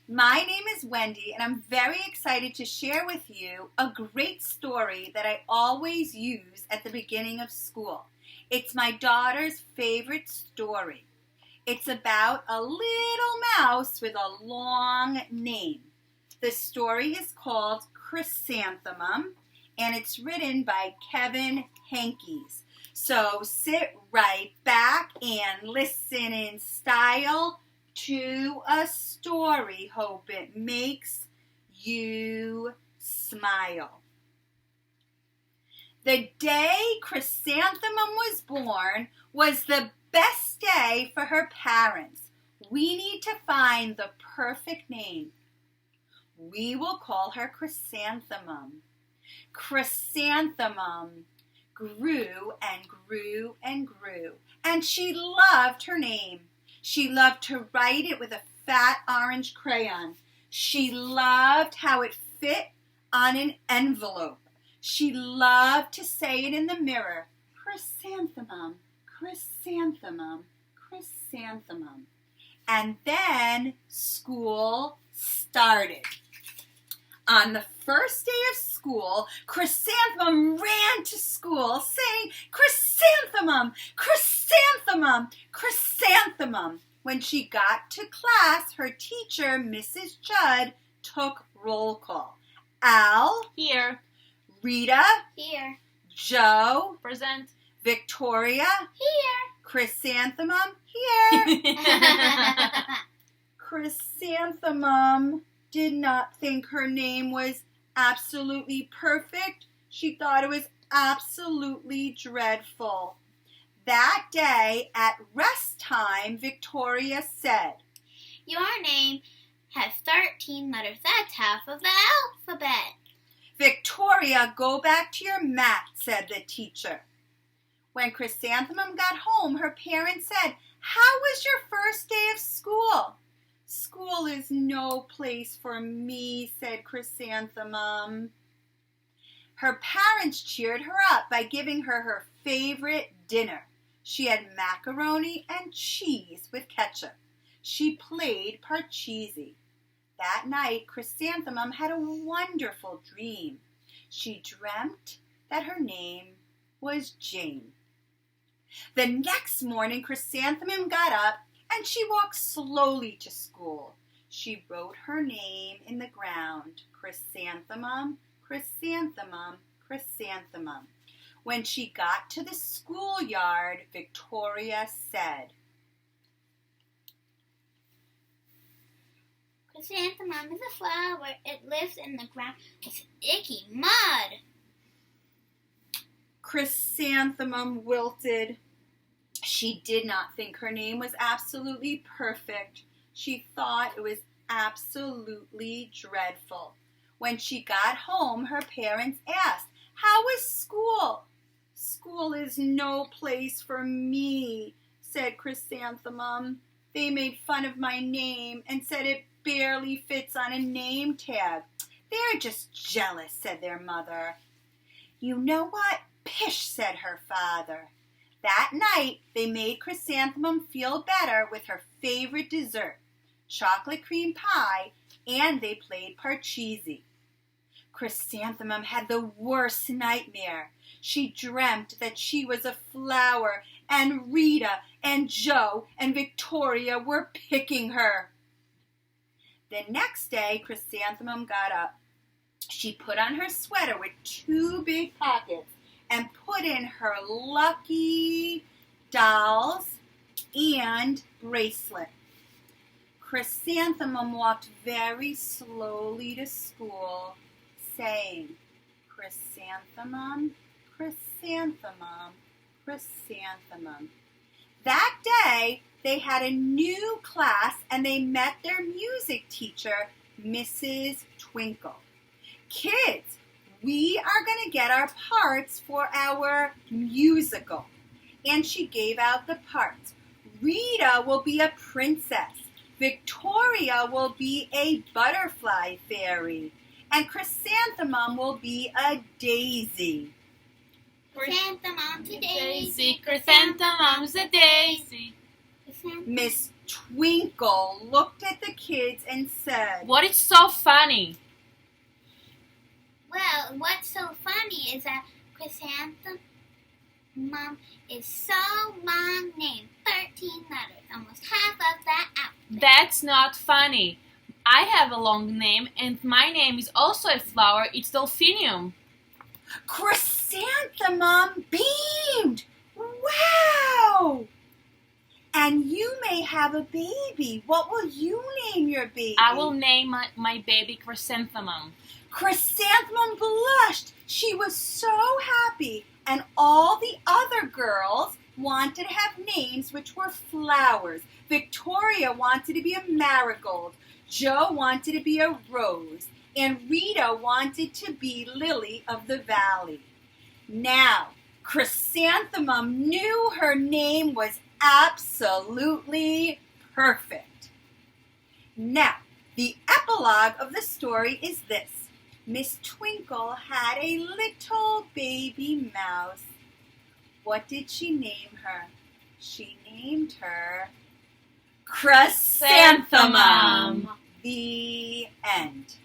My name is Wendy, and I'm very excited to share with you a great story that I always use at the beginning of school. It's my daughter's favorite story. It's about a little mouse with a long name. The story is called Chrysanthemum, and it's written by Henkes. So sit right back and listen in style to a story. Hope it makes you smile. The day Chrysanthemum was born was the best day for her parents. We need to find the perfect name. We will call her Chrysanthemum. Chrysanthemum grew and grew and grew, and she loved her name. She loved to write it with a fat orange crayon. She loved how it fit on an envelope. She loved to say it in the mirror. Chrysanthemum, chrysanthemum, chrysanthemum. And then school started. On the first day of school, Chrysanthemum ran to school saying, "Chrysanthemum, chrysanthemum, chrysanthemum." When she got to class, her teacher, Mrs. Judd, took roll call. Al? Here. Rita? Here. Joe? Present. Victoria? Here. Chrysanthemum? Here. Chrysanthemum did not think her name was absolutely perfect. She thought it was absolutely dreadful. That day, at rest time, Victoria said, "Your name has 13 letters. That's half of the alphabet." "Victoria, go back to your mat," said the teacher. When Chrysanthemum got home, her parents said, "How was your first day of school?" "School is no place for me," said Chrysanthemum. Her parents cheered her up by giving her her favorite dinner. She had macaroni and cheese with ketchup. She played parcheesi. That night, Chrysanthemum had a wonderful dream. She dreamt that her name was Jane. The next morning, Chrysanthemum got up and she walked slowly to school. She wrote her name in the ground, Chrysanthemum, chrysanthemum, chrysanthemum. When she got to the schoolyard, Victoria said, "Chrysanthemum is a flower. It lives in the ground with icky mud." Chrysanthemum wilted. She did not think her name was absolutely perfect. She thought it was absolutely dreadful. When she got home, her parents asked, "How was school?" "School is no place for me," said Chrysanthemum. "They made fun of my name and said it barely fits on a name tag." "They're just jealous," said their mother. "You know what? Pish," said her father. That night, they made Chrysanthemum feel better with her favorite dessert, chocolate cream pie, and they played parcheesi. Chrysanthemum had the worst nightmare. She dreamt that she was a flower, and Rita and Joe and Victoria were picking her. The next day, Chrysanthemum got up. She put on her sweater with 2 big pockets and put in her lucky dolls and bracelet. Chrysanthemum walked very slowly to school, saying, "Chrysanthemum, chrysanthemum, chrysanthemum." That day, they had a new class and they met their music teacher, Mrs. Twinkle. "Kids, we are going to get our parts for our musical." And she gave out the parts. Rita will be a princess. Victoria will be a butterfly fairy. And Chrysanthemum will be a daisy. Chrysanthemum's a daisy. Chrysanthemum's a daisy. Miss Twinkle looked at the kids and said, "What is so funny?" Well, what's so funny is that Chrysanthemum is so long name, 13 letters, almost half of that alphabet. That's not funny. I have a long name, and my name is also a flower. It's delphinium. Chrysanthemum beamed. Wow! And you may have a baby. What will you name your baby? I will name my baby Chrysanthemum. Chrysanthemum blushed. She was so happy. And all the other girls wanted to have names which were flowers. Victoria wanted to be a marigold. Jo wanted to be a rose. And Rita wanted to be Lily of the Valley. Now, Chrysanthemum knew her name was absolutely perfect. Now, the epilogue of the story is this. Miss Twinkle had a little baby mouse. What did she name her? She named her Chrysanthemum. The end.